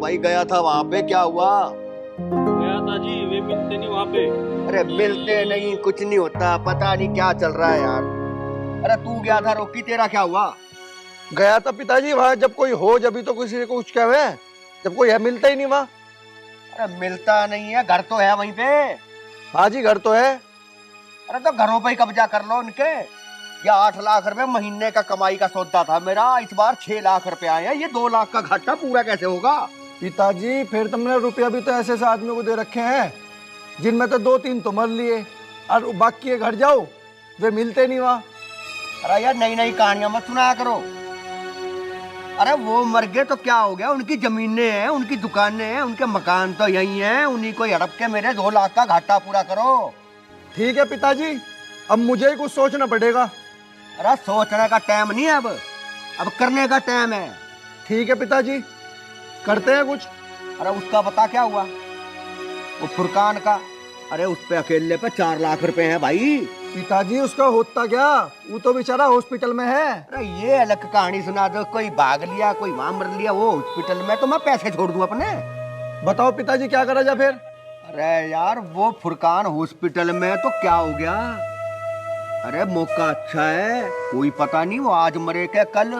भाई गया था वहाँ पे, क्या हुआ? गया था जी, वे मिलते नहीं वहाँ पे। अरे मिलते नहीं, कुछ नहीं होता, पता नहीं क्या चल रहा है यार। अरे तू गया था रोकी, तेरा क्या हुआ? गया था पिताजी वहां, जब कोई हो जब तो किसी को कुछ कहे, जब कोई है मिलता ही नहीं वहां। अरे मिलता नहीं है, घर तो है वहीं पे। हाँ जी घर तो है। अरे तो घरों पे ही कब्जा कर लो उनके। या 8 लाख रुपए महीने का कमाई का सौदा था मेरा, इस बार 6 लाख रुपए आए हैं, ये 2 लाख का घाटा पूरा कैसे होगा? पिताजी फिर तुमने रुपया भी तो ऐसे ऐसे आदमी को दे रखे हैं जिनमें तो 2-3 तो मर लिए, और बाकी के घर जाओ वे मिलते नहीं वहां। अरे यार नई नई कहानियां मत सुनाया करो। अरे वो मर गए तो क्या हो गया, उनकी जमीनें हैं, उनकी दुकानें हैं, उनके मकान तो यही हैं, उन्हीं को हड़प के मेरे 2 लाख का घाटा पूरा करो। ठीक है पिताजी, अब मुझे ही कुछ सोचना पड़ेगा। अरे सोचने का टाइम नहीं है अब करने का टाइम है। ठीक है पिताजी, करते हैं कुछ। अरे उसका बता क्या हुआ, वो फुरकान का? अरे उस पे अकेले पे 4 लाख रुपए हैं भाई। पिताजी उसका होता क्या, वो तो बेचारा हॉस्पिटल में है। अरे ये अलग कहानी सुना दो, कोई भाग लिया कोई वहां मर लिया, वो हॉस्पिटल में, तो मैं पैसे छोड़ दूं अपने? बताओ पिताजी क्या करा जाए फिर। अरे यार वो फुरकान हॉस्पिटल में तो क्या हो गया? अरे मौका अच्छा है, कोई पता नहीं वो आज मरे के कल।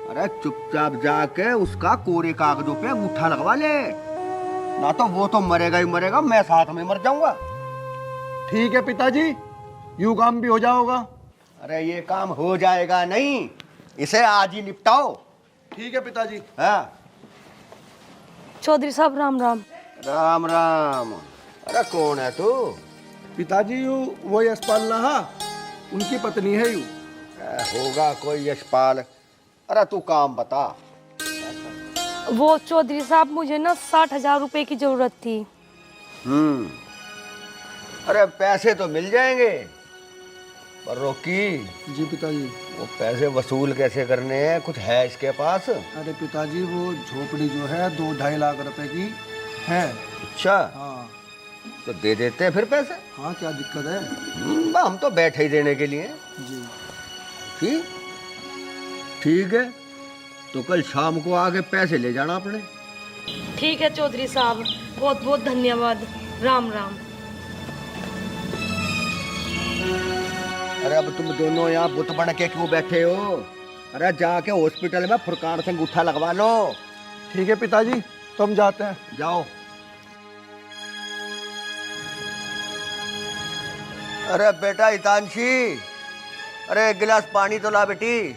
अरे चुपचाप जाके उसका कोरे कागजों पे अंगूठा लगवा ले, ना तो वो तो मरेगा ही मरेगा, मैं साथ में मर जाऊंगा। ठीक है पिताजी, यूं काम भी हो जाओगा। अरे ये काम हो जाएगा नहीं, इसे आज ही निपटाओ। ठीक है पिताजी। हाँ चौधरी साहब राम राम। राम राम। अरे कौन है तू? पिताजी यू वो यशपाल नहा, उनकी पत्नी है यू। होगा कोई यशपाल। अरे तू काम बता। वो चौधरी साहब मुझे ना 60,000 रुपए की जरूरत थी। अरे पैसे तो मिल जाएंगे, पर रोकी जी पिताजी। वो पैसे वसूल कैसे करने हैं, कुछ है इसके पास? अरे पिताजी वो झोपड़ी जो है 2-2.5 लाख रुपए की है। अच्छा हाँ तो दे देते हैं फिर पैसे। हाँ, क्या दिक्कत है? हम तो बैठे ही देने के लिए। जी ठीक ठीक है, तो कल शाम को आके पैसे ले जाना अपने। ठीक है चौधरी साहब, बहुत बहुत धन्यवाद। राम राम। अरे अब तुम दोनों यहाँ बुत बन के क्यों बैठे हो? अरे जाके हॉस्पिटल में फुरकान से अंगूठा लगवा लो। ठीक है पिताजी, तो हम जाते हैं। जाओ। अरे बेटा हितांशी, अरे एक गिलास पानी तो ला बेटी।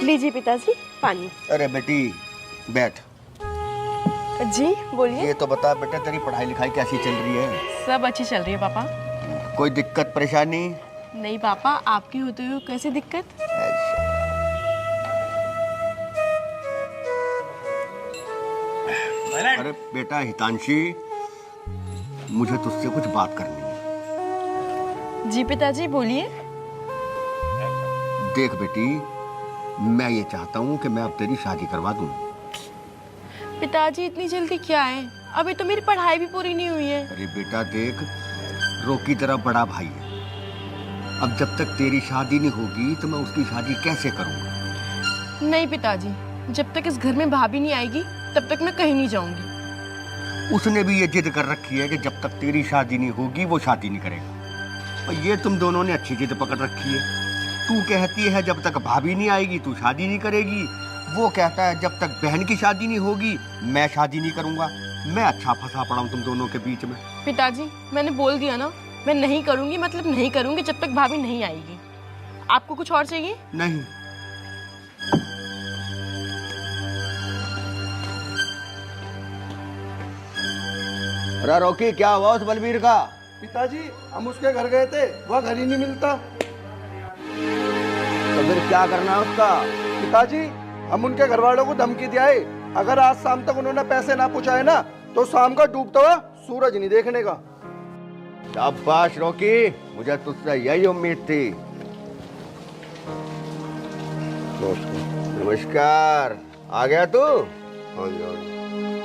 लीजिए पिताजी पानी। अरे बेटी बैठ। जी बोलिए। ये तो बता बेटा, तेरी पढ़ाई लिखाई कैसी चल रही है? सब अच्छी चल रही है पापा। कोई दिक्कत परेशानी? नहीं पापा, आपकी होते हुए कैसे दिक्कत? अरे बेटा हितांशी, मुझे तुझसे कुछ बात करनी है। जी पिताजी बोलिए। देख बेटी, मैं ये चाहता हूँ कि मैं अब तेरी शादी करवा दूँ। पिताजी इतनी जल्दी क्या है, अभी तो मेरी पढ़ाई भी पूरी नहीं हुई है। अरे बेटा देख, रोकी तेरा बड़ा भाई है, अब जब तक तेरी शादी नहीं होगी तो मैं उसकी शादी कैसे करूँगा? नहीं पिताजी, जब तक इस घर में भाभी नहीं आएगी तब तक मैं कहीं नहीं जाऊंगी। उसने भी ये जिद कर रखी है कि जब तक तेरी शादी नहीं होगी वो शादी नहीं करेगा। और ये तुम दोनों ने अच्छी जिद पकड़ रखी है। तू कहती है जब तक भाभी नहीं आएगी तू शादी नहीं करेगी, वो कहता है जब तक बहन की शादी नहीं होगी मैं शादी नहीं करूंगा। मैं अच्छा फंसा पड़ा हूं तुम दोनों के बीच में। पिताजी मैंने बोल दिया ना, मैं नहीं करूंगी मतलब नहीं करूंगी जब तक भाभी नहीं आएगी। आपको कुछ और चाहिए? नहीं। अरे रोकी, क्या हुआ उस बलबीर का? पिताजी हम उसके घर गए थे, वह घर ही नहीं मिलता। तो फिर क्या करना है उसका? पिताजी हम उनके घर वालों को धमकी दिया है, अगर आज शाम तक उन्होंने पैसे ना पहुंचाए ना तो शाम का डूबता हुआ सूरज नहीं देखने का। शाबाश रोकी, मुझे तुझसे यही उम्मीद थी। नमस्कार, आ गया तू? हाँ जी हाँ जी।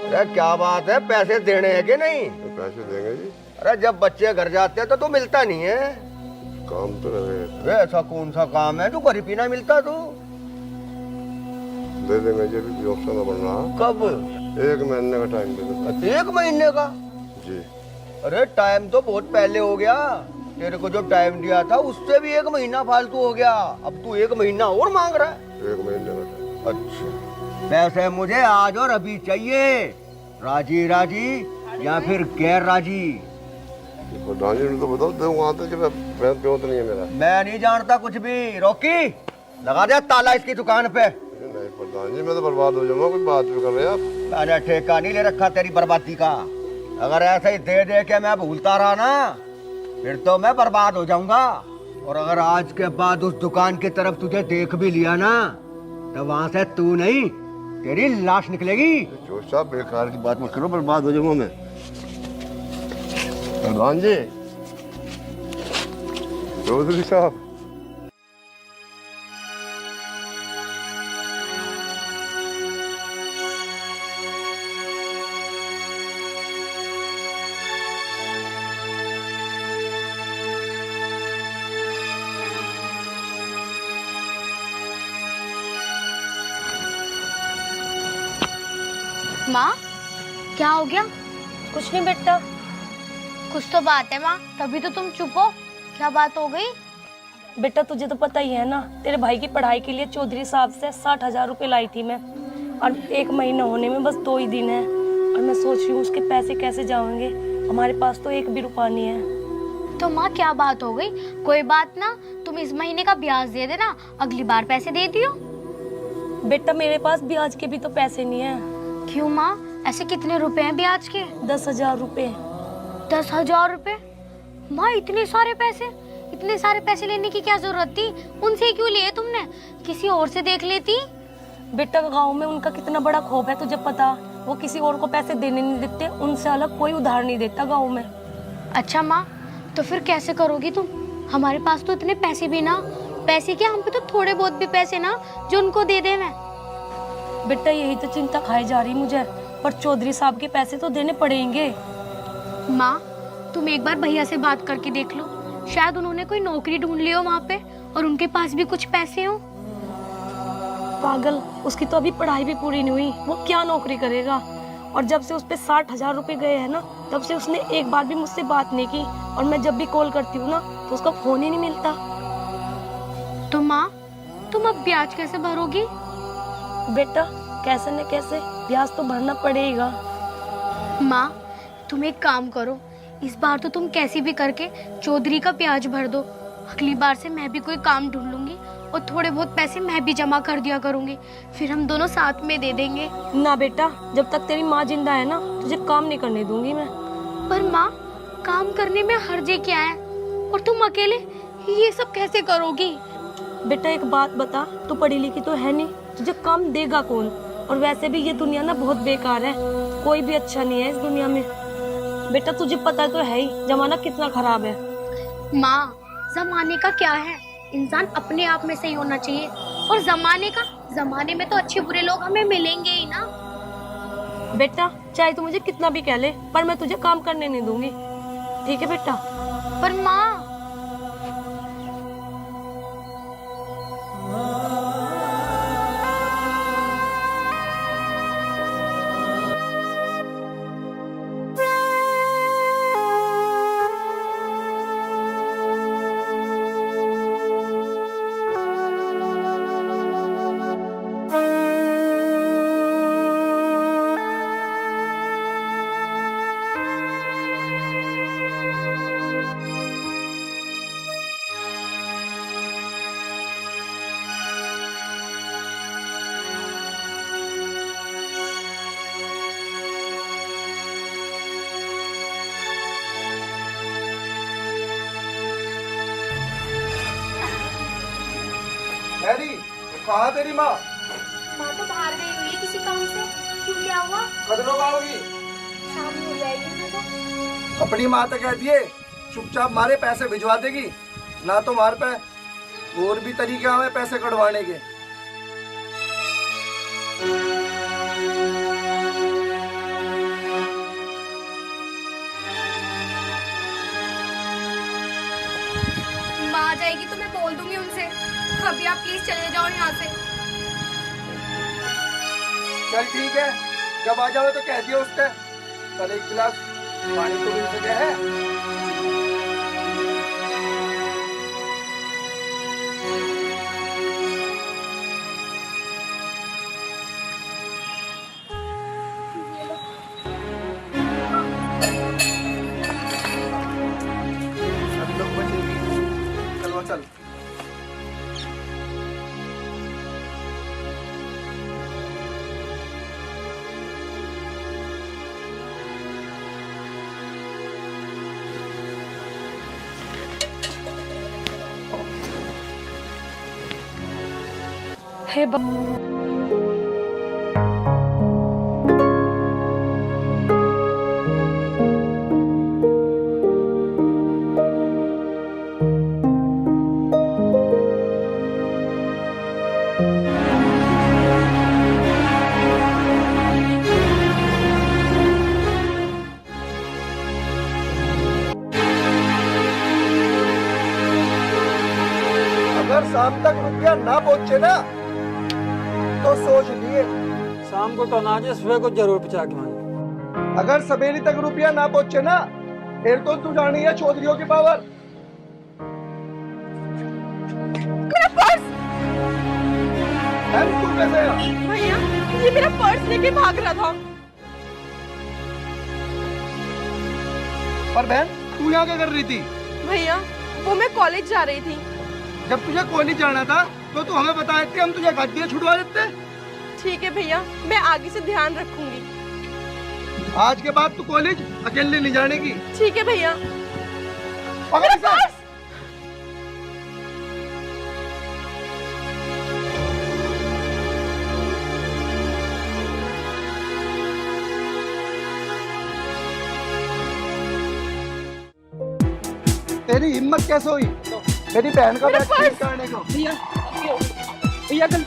अरे क्या बात है, पैसे देने हैं कि नहीं? तो पैसे देंगे जी। अरे जब बच्चे घर जाते हैं तो तू मिलता नहीं है। काम तो रहे। अरे ऐसा कौन सा काम है जो घर पीना मिलता तो? दे देंगे, ये भी ऑप्शन बन रहा। कब? 1 महीने का टाइम दे देते। 1 महीने का? जी। अरे टाइम तो बहुत पहले हो गया। तेरे को जो टाइम दिया था उससे भी 1 महीना फालतू हो गया। अब तू 1 महीना और मांग रहा है? 1 महीने का टाइम। अच्छा, पैसे मुझे आज और अभी चाहिए। राजी राजी या फिर गैर राजी? प्रधान जी ने तो बताओ, दे वहाँ तक बैंक पे तो नहीं है मेरा। मैं नहीं जानता कुछ भी। रॉकी, लगा दे ताला इसकी दुकान पे। नहीं प्रधान जी, मैं तो बर्बाद हो जाऊंगा। कोई बात भी कर रहे हैं आप? मैंने ठेका नहीं ले रखा तेरी बर्बादी का। अगर ऐसे ही दे दे के मैं भूलता रहा ना, फिर तो मैं बर्बाद हो जाऊंगा। और अगर आज के बाद उस दुकान की तरफ तुझे देख भी लिया ना, तो वहाँ से तू नहीं, तेरी लाश निकलेगी। जो साहब बेकार की बात मत करो, बर्बाद हो जाऊंगा मैं। प्रधान जी, चौधरी साहब, माँ, क्या हो गया? कुछ नहीं बेटा। कुछ तो बात है माँ, तभी तो तुम चुप हो। क्या बात हो गई? बेटा तुझे तो पता ही है ना, तेरे भाई की पढ़ाई के लिए चौधरी साहब से 60,000 रुपए लाई थी मैं। और 1 महीना होने में बस 2 ही दिन है। और मैं सोच रही हूँ उसके पैसे कैसे जाएंगे। हमारे पास तो 1 भी रुपया नहीं है। तो माँ क्या बात हो गई? कोई बात ना, तुम इस महीने का ब्याज दे देना, अगली बार पैसे दे दियो। बेटा मेरे पास ब्याज के भी तो पैसे नहीं है। क्यों माँ, ऐसे कितने रुपए हैं ब्याज के? 10,000 रुपए। 10,000 रुपए? माँ इतने सारे पैसे? इतने सारे पैसे लेने की क्या जरूरत थी? उनसे क्यों लिए तुमने? किसी और से देख लेती। बेटा गांव में उनका कितना बड़ा खौफ है तुझे पता। वो किसी और को पैसे देने नहीं देते, उनसे अलग कोई उधार नहीं देता गाँव में। अच्छा माँ, तो फिर कैसे करोगी तुम? हमारे पास तो इतने पैसे भी ना। पैसे क्या, हम पे तो थोड़े बहुत भी पैसे ना जो उनको दे दे मैं। बेटा यही तो चिंता खाई जा रही मुझे। पर चौधरी साहब के पैसे तो देने पड़ेंगे। माँ, तुम एक बार भैया से बात करके देख लो। शायद उन्होंने कोई नौकरी ढूंढ ली हो वहाँ पे और उनके पास भी कुछ पैसे हो। पागल, उसकी तो अभी पढ़ाई भी पूरी नहीं हुई, वो क्या नौकरी करेगा। और जब से उस पे 60,000 रुपए गए हैं ना, तब से उसने एक बार भी मुझसे बात नहीं की। और मैं जब भी कॉल करती हूँ ना, तो उसका फोन ही नहीं मिलता। तो माँ, तुम अब ब्याज कैसे भरोगी? बेटा कैसे न कैसे ब्याज तो भरना पड़ेगा। माँ, तुम एक काम करो, इस बार तो तुम कैसे भी करके चौधरी का ब्याज भर दो। अगली बार से मैं भी कोई काम ढूंढ लूंगी और थोड़े बहुत पैसे मैं भी जमा कर दिया करूंगी। फिर हम दोनों साथ में दे देंगे। ना बेटा, जब तक तेरी माँ जिंदा है ना, तुझे काम नहीं करने दूंगी मैं। पर माँ, काम करने में हर्जे क्या है? और तुम अकेले ये सब कैसे करोगी? बेटा एक बात बता, तू पढ़ी लिखी तो है नहीं, तुझे काम देगा कौन? और वैसे भी ये दुनिया ना बहुत बेकार है, कोई भी अच्छा नहीं है इस दुनिया में। बेटा तुझे पता तो है ही, जमाना कितना खराब है। माँ, जमाने का क्या है, इंसान अपने आप में सही होना चाहिए। और जमाने में तो अच्छे बुरे लोग हमें मिलेंगे ही ना। बेटा चाहे तू मुझे कितना भी कह ले, पर मैं तुझे काम करने नहीं दूंगी, ठीक है बेटा? पर माँ, हैरी, कहाँ तेरी माँ? माँ तो बाहर गई हुई है किसी काम से। क्यों, क्या हुआ? कब लोग आओगी? शाम हो जाएगी ना तो। अपनी माँ तो कहती है चुपचाप मारे पैसे भिजवा देगी, ना तो मार पे और भी तरीके हमें पैसे कटवाने के। माँ, रहेगी तो मैं बोल दूंगी उनसे। अभी आप प्लीज चले जाओ यहाँ से। चल ठीक है, जब आ जाओ तो कह दियो उससे। कल एक गिलास पानी तो मिल सके है। सब लोग बचेगी। चलो चल। हे अगर शाम तक रुपया ना पहुंचे ना तो सोच लिए। शाम को तो ना जाए, सुबह को जरूर पहुंचा के आए। अगर सवेरे तक रुपया ना पहुंचे ना फिर तो तू जानी है चौधरियों की पावर। मेरा पर्स! तू कैसे आया? भैया, ये मेरा पर्स लेके भाग रहा था। पर बहन तू यहाँ क्या कर रही थी? भैया, वो मैं कॉलेज जा रही थी। जब तुझे कॉलेज जाना था तो तू हमें बता देती, हम तुझे गाड़ियाँ छुड़वा देते। ठीक है भैया, मैं आगे से ध्यान रखूंगी। आज के बाद तू कॉलेज अकेले नहीं जाने की। ठीक है भैया। पकड़ इसे। तेरी हिम्मत कैसे हुई मेरी बहन का बैग चोरी करने को? भैया, भैया कल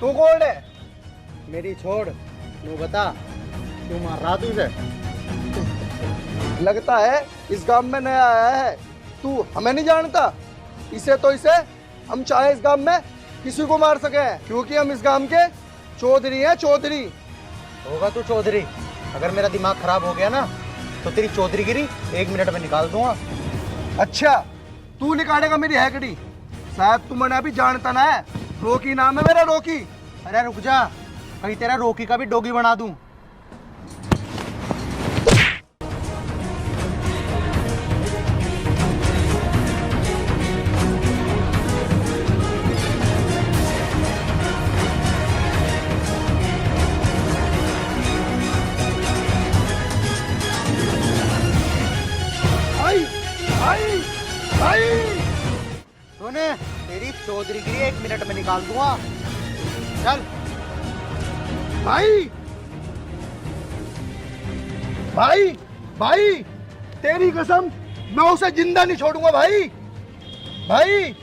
तू कौन है? मेरी छोड़, तू बता, तू मार रहा तुझे? लगता है इस गांव में नया आया है, तू हमें नहीं जानता। इसे हम चाहे इस गांव में किसी को मार सके हैं, क्योंकि हम इस गांव के चौधरी हैं। चौधरी होगा तू चौधरी। अगर मेरा दिमाग खराब हो गया ना तो तेरी चौधरीगिरी 1 मिनट में निकाल दूंगा। अच्छा, तू निकालेगा मेरी हैकड़ी? शायद तू मैंने अभी जानता ना है। रोकी नाम है मेरा, रोकी। अरे रुक जा, कहीं तेरा रोकी का भी डोगी बना दूं। आई आई आई सुने, तेरी चौधरीगिरी 1 मिनट में निकाल दूंगा। चल भाई भाई भाई, तेरी कसम, मैं उसे जिंदा नहीं छोड़ूंगा भाई। भाई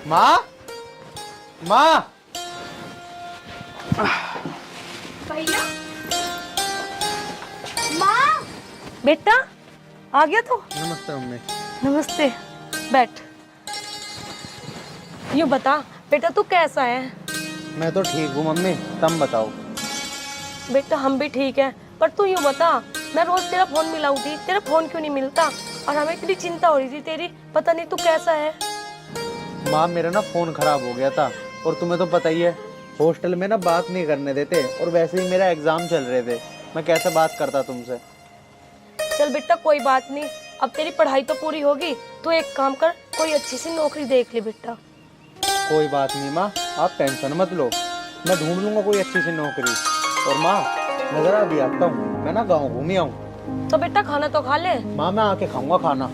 माँ, माँ, भैया, माँ, बेटा आ गया तू? नमस्ते मम्मी। नमस्ते, बैठ। यूँ बता बेटा, तू कैसा है? मैं तो ठीक हूँ मम्मी, तुम बताओ। बेटा हम भी ठीक है, पर तू यूँ बता, मैं रोज तेरा फोन मिलाऊं थी, तेरा फोन क्यों नहीं मिलता? और हमें इतनी चिंता हो रही थी तेरी, पता नहीं तू कैसा है। माँ, मेरा ना फोन खराब हो गया था और तुम्हें तो पता ही है, हॉस्टल में ना बात नहीं करने देते, और वैसे ही मेरा एग्जाम चल रहे थे, मैं कैसे बात करता तुमसे। चल बेटा कोई बात नहीं, अब तेरी पढ़ाई तो पूरी होगी, तू एक काम कर, कोई अच्छी सी नौकरी देख ले बेटा। कोई बात नहीं माँ, आप टेंशन मत लो। मैं ढूंढ लूंगा कोई अच्छी सी नौकरी। और माँ मैं जरा अभी आता हूँ, मैं ना गाँव घूमी आऊँ। तो बेटा खाना तो खा ले। माँ मैं आके खाऊंगा खाना।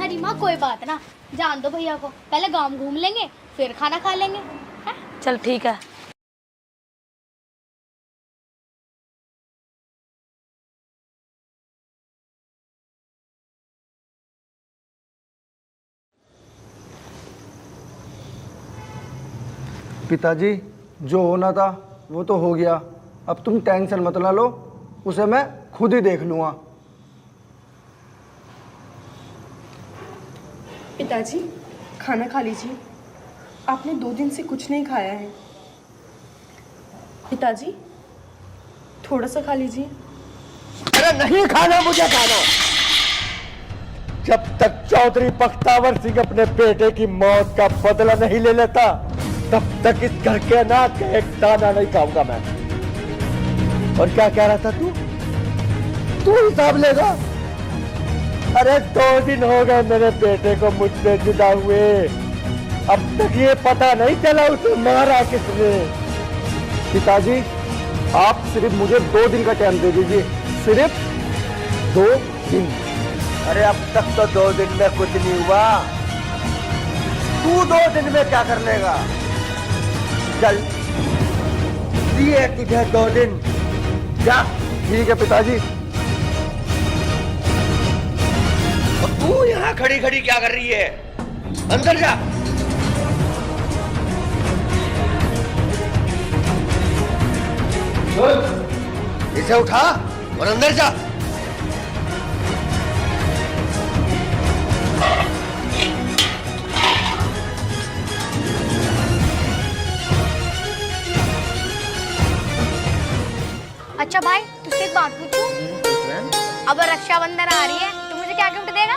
अरे माँ कोई बात ना, जान दो भैया को, पहले गांव घूम लेंगे फिर खाना खा लेंगे। चल ठीक है। पिताजी जो होना था वो तो हो गया, अब तुम टेंशन मत ना लो, उसे मैं खुद ही देख लूँगा। पिताजी खाना खा लीजिए, आपने 2 दिन से कुछ नहीं खाया है। पिताजी थोड़ा सा खा लीजिए। अरे नहीं खाना मुझे खाना। जब तक चौधरी बख्तावर सिंह अपने बेटे की मौत का बदला नहीं ले लेता तब तक इस घर के अनाज का एक दाना नहीं खाऊंगा मैं। और क्या कह रहा था तू हिसाब लेगा? अरे 2 दिन हो गए मेरे बेटे को मुझसे जुदा हुए, अब तक ये पता नहीं चला उसे मारा किसने। पिताजी आप सिर्फ मुझे 2 दिन का टाइम दे दीजिए, सिर्फ 2 दिन। अरे अब तक तो 2 दिन में कुछ नहीं हुआ, तू 2 दिन में क्या कर लेगा? चल दिए तुझे 2 दिन, जा। ठीक है पिताजी। और तू यहाँ खड़ी खड़ी क्या कर रही है? अंदर जा। इसे उठा और अंदर जा। अच्छा भाई तुझसे एक बात पूछूं? अब रक्षाबंधन आ रही है, तू मुझे क्या गिफ्ट देगा?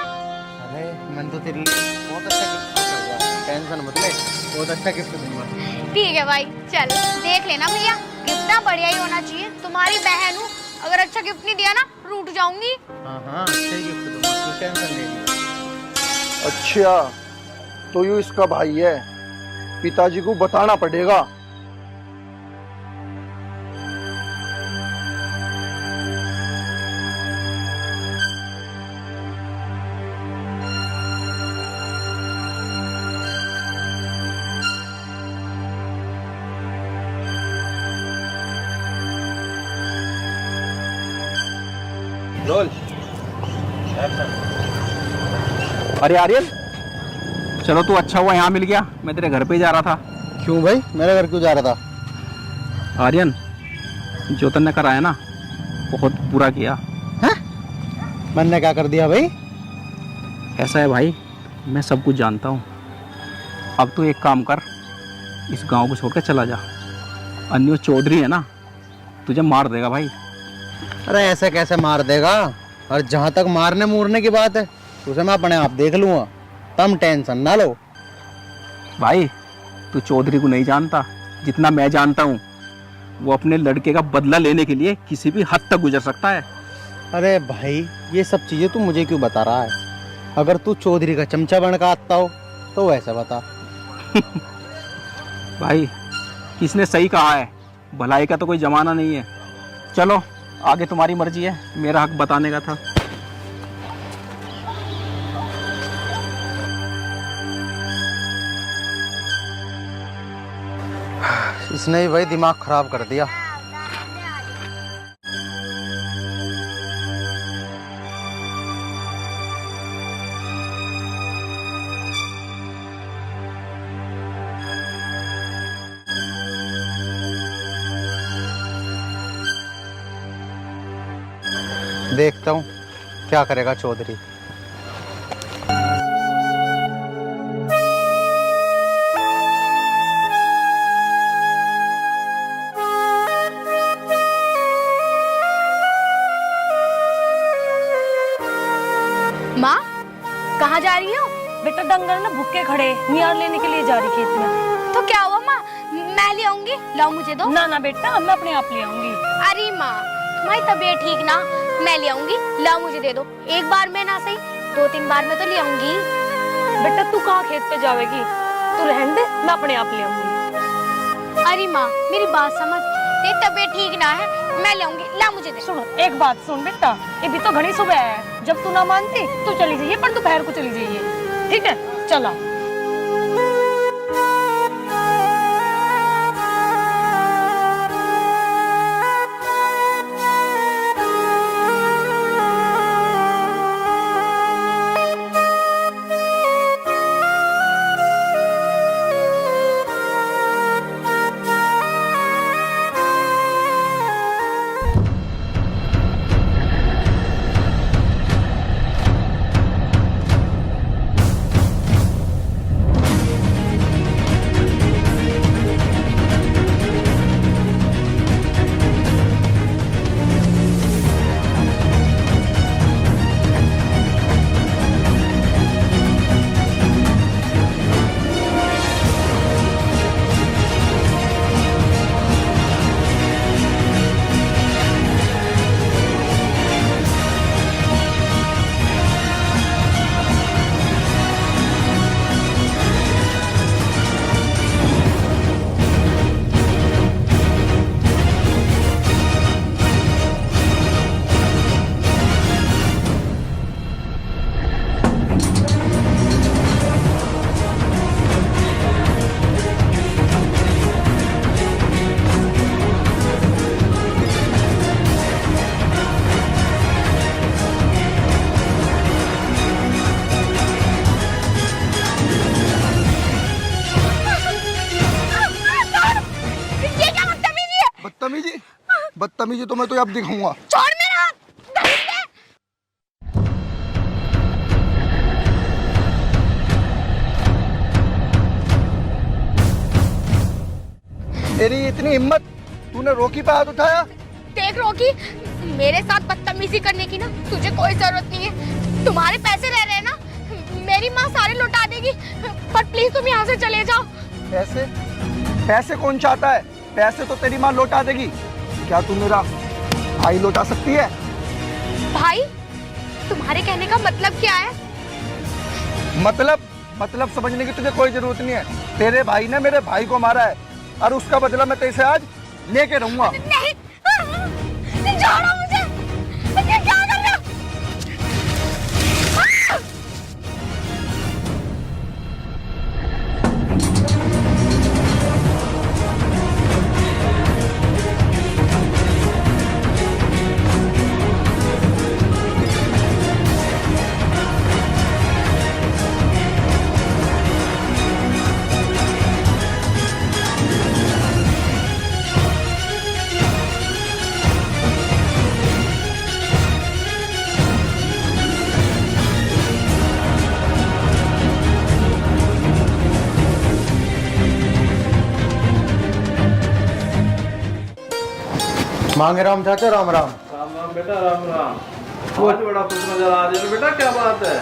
अरे मैंने तो तेरे लिए बहुत अच्छा गिफ्ट सोचा हुआ है, टेंशन मत ले, बहुत अच्छा गिफ्ट दूंगा। ठीक है भाई, चल देख लेना भैया, गिफ्ट ना बढ़िया ही होना चाहिए। तुम्हारी बहन हूँ, अगर अच्छा गिफ्ट नहीं दिया ना रूठ जाऊंगी। हाँ अच्छा ही गिफ्ट दूंगा, तू टेंशन ले ली। अच्छा तो यू इसका भाई है, पिताजी को बताना पड़ेगा। रोल। अरे आर्यन, चलो तू अच्छा हुआ यहाँ मिल गया, मैं तेरे घर पे ही जा रहा था। क्यों भाई, मेरे घर क्यों जा रहा था? आर्यन, जो तन्ने कराया ना बहुत बुरा किया। हैं? मैंने क्या कर दिया भाई? ऐसा है भाई, मैं सब कुछ जानता हूँ। अब तू एक काम कर, इस गांव को छोड़ के चला जा। अन्य चौधरी है ना, तुझे मार देगा भाई। अरे ऐसे कैसे मार देगा? और जहाँ तक मारने मूरने की बात है उसे मैं अपने आप देख लूंगा, तुम टेंशन ना लो। भाई तू चौधरी को नहीं जानता, जितना मैं जानता हूँ वो अपने लड़के का बदला लेने के लिए किसी भी हद तक गुजर सकता है। अरे भाई ये सब चीजें तू मुझे क्यों बता रहा है? अगर तू चौधरी का चमचा बन का आता हो तो वैसे बता। भाई किसने सही कहा है, भलाई का तो कोई जमाना नहीं है। चलो आगे तुम्हारी मर्जी है, मेरा हक बताने का था। इसने ही भाई दिमाग खराब कर दिया। देखता हूँ क्या करेगा चौधरी। माँ कहाँ जा रही हो? बेटा डंगर ना भूखे खड़े नियार लेने के लिए जा रही खेत में। तो क्या हुआ माँ, मैं ले आऊंगी, लाओ मुझे दो। ना ना बेटा, मैं अपने आप ले आऊंगी। अरे माँ तुम्हारी तबीयत ठीक ना, मैं ले आऊंगी, लाओ मुझे दे दो। एक बार में ना सही 2-3 बार में तो ले आऊंगी। बेटा तू कहाँ खेत पे जाएगी, तू रहने दे, मैं अपने आप ले आऊंगी। अरे माँ मेरी बात समझ, तेरी तबीयत ठीक ना है, मैं लाऊंगी, ला मुझे दे। सुनो एक बात सुन बेटा, ये भी तो घनी सुबह है, जब तू ना मानती तो चली जाइए, पर दोपहर को चली जाइए, ठीक है? चला। बदतमीजी तो मैं तो अब दिखाऊंगा। छोड़ मेरा हाथ। तेरी इतनी हिम्मत, तूने रोकी पे हाथ उठाया? देख रोकी, मेरे साथ बदतमीजी करने की ना तुझे कोई जरूरत नहीं है। तुम्हारे पैसे रह रहे हैं ना, मेरी माँ सारे लौटा देगी, पर प्लीज तुम यहाँ से चले जाओ। पैसे? पैसे कौन चाहता है? पैसे तो तेरी माँ लौटा देगी। क्या तू मेरा भाई लौटा सकती है? भाई? तुम्हारे कहने का मतलब क्या है? मतलब समझने की तुझे कोई जरूरत नहीं है। तेरे भाई ने मेरे भाई को मारा है और उसका बदला मैं तेरे से आज लेके रहूंगा। नहीं, छोड़ो मुझे। ये क्या कर रहे हो? मांगे राम चाचा, राम राम। राम राम बेटा, राम राम। आज बड़ा खुश नजर आ रहे हो बेटा, क्या बात है?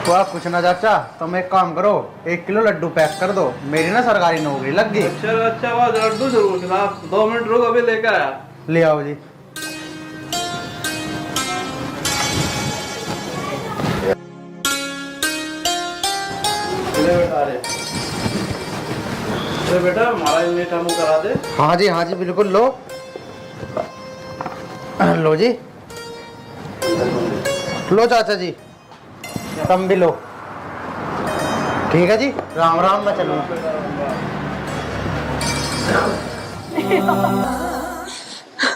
वाह कुछ ना चाचा, तुम एक काम करो, 1 किलो लड्डू पैक कर दो, मेरी ना सरकारी नौकरी लग गई। अच्छा वाह, लड्डू जरूर खिला। 2 मिनट रुक, अभी लेकर आया। ले आओ जी। अरे बेटा हमारा मीठा मुँह करा दे। हाँ जी बिल्कुल, लो लो जी, लो चाचा जी, तुम भी लो। ठीक है जी, राम राम, मैं चलूँ।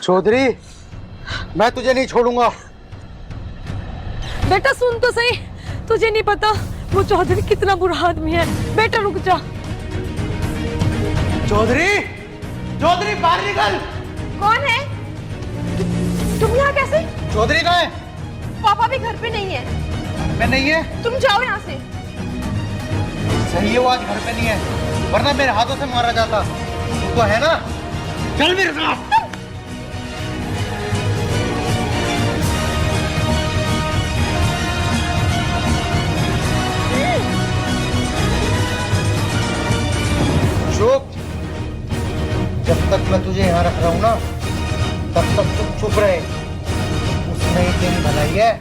चौधरी, मैं तुझे नहीं छोड़ूंगा। बेटा सुन तो सही, तुझे नहीं पता वो चौधरी कितना बुरा आदमी है। बेटा रुक जा। चौधरी, चौधरी बाहर निकल। कौन है? तुम यहाँ कैसे? चौधरी कहाँ है? पापा भी घर पे नहीं है। मैं नहीं है? तुम जाओ यहाँ से। सही है, वो आज घर पे नहीं है, वरना मेरे हाथों से मारा जाता। तू तो है ना? चल मेरे साथ। चुप। जब तक मैं तुझे यहाँ रख रहा हूँ ना, तब तक तुम चुप रहे। उसमें ही तेरी भलाई है।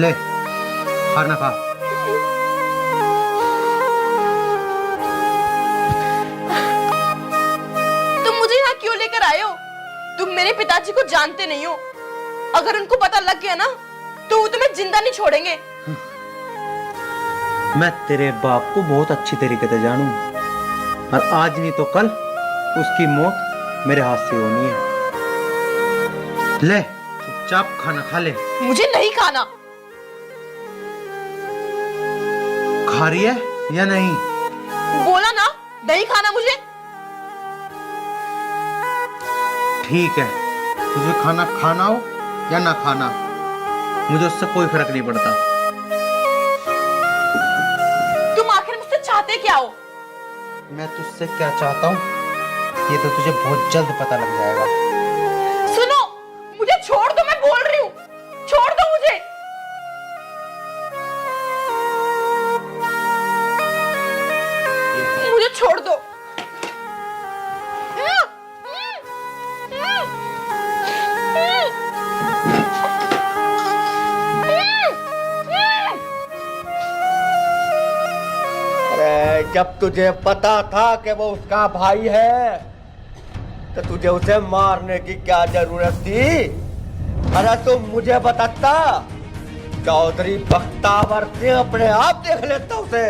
ले खाना खा। तुम मुझे यहाँ क्यों लेकर आए हो? तुम मेरे पिताजी को जानते नहीं हो। अगर उनको पता लग गया ना तो वो तुम्हें जिंदा नहीं छोड़ेंगे। मैं तेरे बाप को बहुत अच्छी तरीके से जानूं, और आज नहीं तो कल उसकी मौत मेरे हाथ से होनी है। ले चुपचाप खाना खा ले। मुझे नहीं खाना। खा रही है या नहीं? बोला ना नहीं खाना मुझे। ठीक है, तुझे खाना खाना हो या ना खाना, मुझे उससे कोई फर्क नहीं पड़ता। तुम आखिर मुझसे चाहते क्या हो? मैं तुझसे क्या चाहता हूँ ये तो तुझे बहुत जल्द पता लग जाएगा। सुनो, मुझे छोड़ दो, मैं बोल रही हूँ, छोड़ दो मुझे। मुझे छोड़ दो। अरे जब तुझे पता था कि वो उसका भाई है तो तुझे उसे मारने की क्या जरूरत थी? अरे तुम मुझे बताता, चौधरी बख्तावर सिंह अपने आप देख लेता उसे।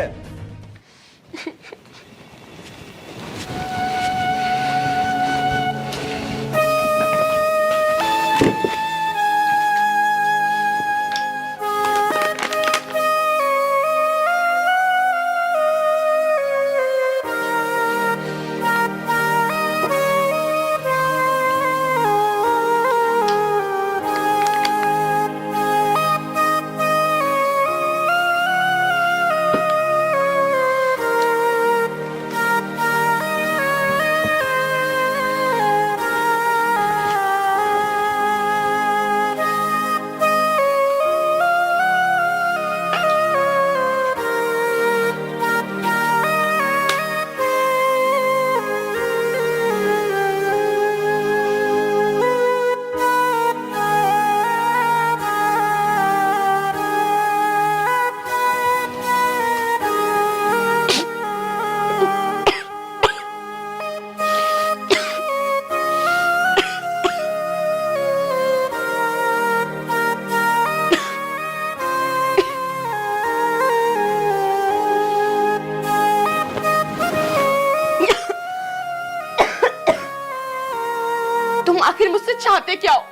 आखिर मुझसे चाहते क्या हो?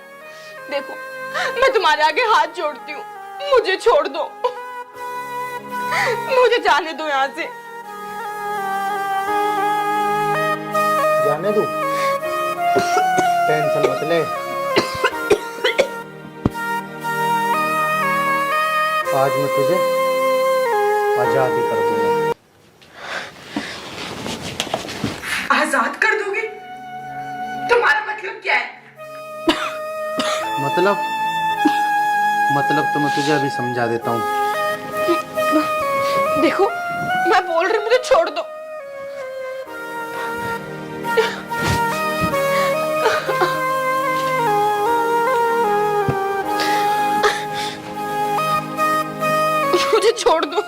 देखो, मैं तुम्हारे आगे हाथ जोड़ती हूँ, मुझे छोड़ दो, मुझे जाने दो यहाँ से। जाने दो? टेंशन मत ले, आज मैं तुझे आजादी कर दूंगा। आजाद कर दोगे? तुम्हारा मतलब क्या है? मतलब तो मैं तुझे अभी समझा देता हूँ। देखो, मैं बोल रही हूँ, मुझे छोड़ दो। मुझे छोड़ दो।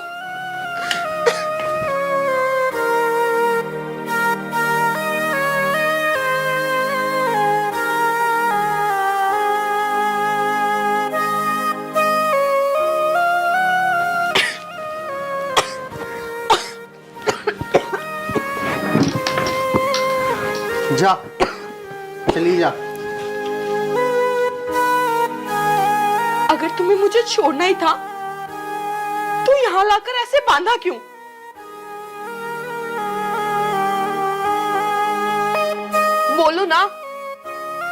जा, चली जा। अगर तुम्हें मुझे छोड़ना ही था तो यहाँ लाकर ऐसे बांधा क्यों? बोलो ना।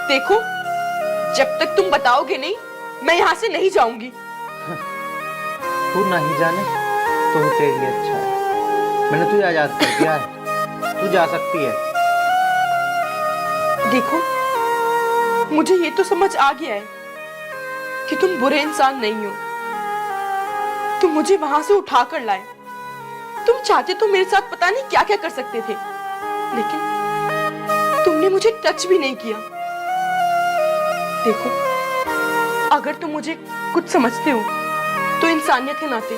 देखो, जब तक तुम बताओगे नहीं, मैं यहाँ से नहीं जाऊंगी। तू नहीं जाने तो वो तेरे लिए अच्छा है। मैंने तुझे आजाद कर दिया है, तू जा सकती है। देखो, मुझे ये तो समझ आ गया है कि तुम बुरे इंसान नहीं हो। तुम मुझे वहां से उठा कर लाए। तुम चाहते तो मेरे साथ पता नहीं क्या क्या कर सकते थे, लेकिन तुमने मुझे टच भी नहीं किया। देखो, अगर तुम मुझे कुछ समझते हो तो इंसानियत के नाते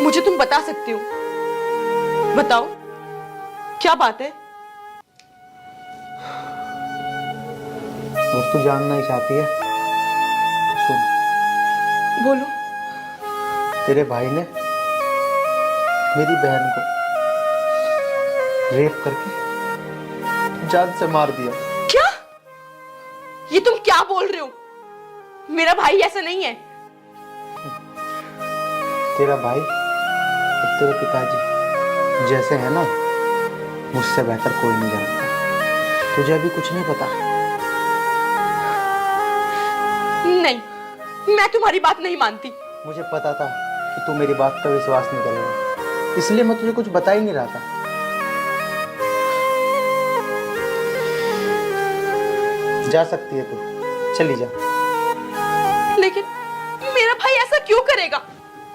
मुझे तुम बता सकती हो। बताओ क्या बात है? और तू जानना ही चाहती है? सुन, बोलो। तेरे भाई ने मेरी बहन को रेप करके जान से मार दिया। क्या? ये तुम क्या बोल रहे हो? मेरा भाई ऐसा नहीं है। तेरा भाई और तेरे पिताजी जैसे है ना, मुझसे बेहतर कोई नहीं जानता। तुझे अभी कुछ नहीं पता। नहीं, मैं तुम्हारी बात नहीं मानती। मुझे पता था कि तू मेरी बात का विश्वास नहीं करेगा, इसलिए मैं तुझे कुछ बता ही नहीं रहा था। जा सकती है तू, चली जा। लेकिन मेरा भाई ऐसा क्यों करेगा?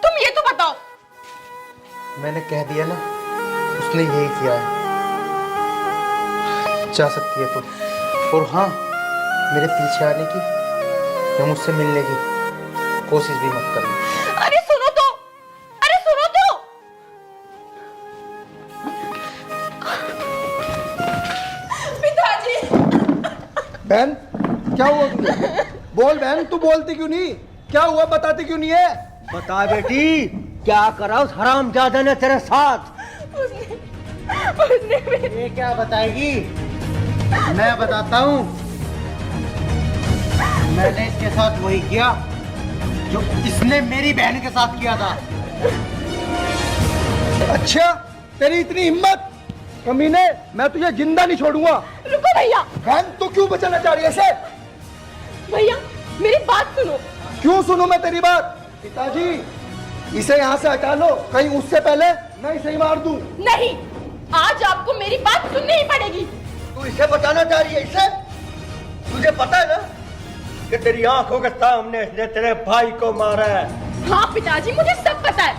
तुम ये तो बताओ। मैंने कह दिया ना, उसने यही किया है। जा सकती है तू। और हाँ, मेरे पीछे आने की या मुझसे मिलने की कोशिश भी मत करना। अरे सुनो तो, अरे सुनो तो। पिताजी। बहन, क्या हुआ तुझे? बोल बहन, तू बोलती क्यों नहीं? क्या हुआ, बताती क्यों नहीं है? बता बेटी, क्या करा उस हरामजादा ने तेरे साथ? उसने ये क्या बताएगी? मैं बताता हूँ। मैंने इसके साथ वही किया जो इसने मेरी बहन के साथ किया था। अच्छा, तेरी इतनी हिम्मत? कमीने, मैं तुझे जिंदा नहीं छोड़ूंगा। रुको भैया। बहन, तू क्यों बचाना चाह रही है इसे? भैया मेरी बात सुनो। क्यों सुनूं मैं तेरी बात? पिताजी, इसे यहाँ से हटा लो, कहीं उससे पहले मैं इसे ही मार दूं। नहीं, आज आपको मेरी बात सुननी ही पड़ेगी। तू इसे बचाना चाह रही है? इसे? तुझे पता है ना कि तेरी आंखों के सामने इसने तेरे भाई को मारा है। हाँ पिताजी, मुझे सब पता है।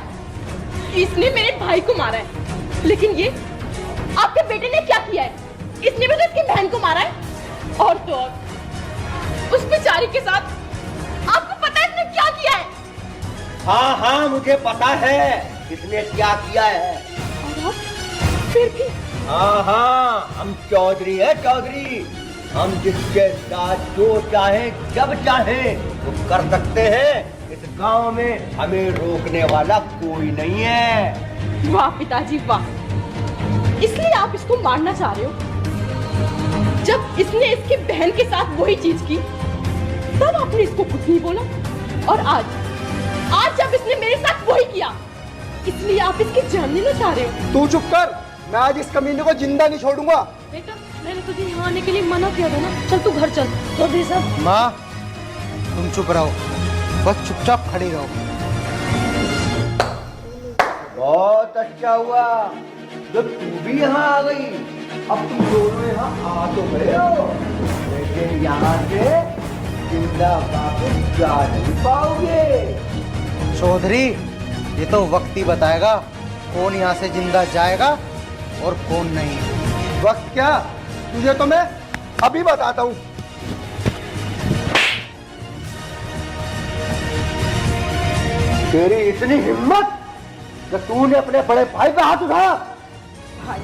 इसने मेरे भाई को मारा है, लेकिन ये आपके बेटे ने क्या किया है? इसने भी तो इसकी बहन को मारा है। और तो और उस बेचारी के साथ आपको पता है इसने क्या किया है? हाँ हाँ, मुझे पता है इसने क्या किया है। और फिर भी हाँ हाँ, हम चौधरी है, चौधरी। हम जिसके साथ जो चाहे जब चाहे वो कर सकते हैं। इस गांव में हमें रोकने वाला कोई नहीं है। वाह पिताजी वाह, इसलिए आप इसको मारना चाह रहे हो? जब इसने इसकी बहन के साथ वही चीज की तब आपने इसको कुछ नहीं बोला, और आज जब इसने मेरे साथ वही किया इसलिए आप इसकी जान लेना चाह रहे हो? तू चुप कर, मैं आज इस कमीने को जिंदा नहीं छोड़ूंगा। बेटा, मैंने तुझे यहाँ आने के लिए मना किया था ना। चल तू घर चल। चौधरी साहब। माँ, तुम चुप रहो, बस चुपचाप खड़ी रहो। बहुत अच्छा हुआ जब तू भी यहाँ आ गई। अब तुम दोनों यहाँ आ तो गए हो, लेकिन यहाँ से जिंदा वापस जा नहीं पाओगे। चौधरी, ये तो वक्त ही बताएगा कौन यहाँ से जिंदा जाएगा और कौन नहीं। वक्त क्या, तुझे तो मैं अभी बताता हूँ। तेरी इतनी हिम्मत कि तूने अपने बड़े भाई पे हाथ उठाया? भाई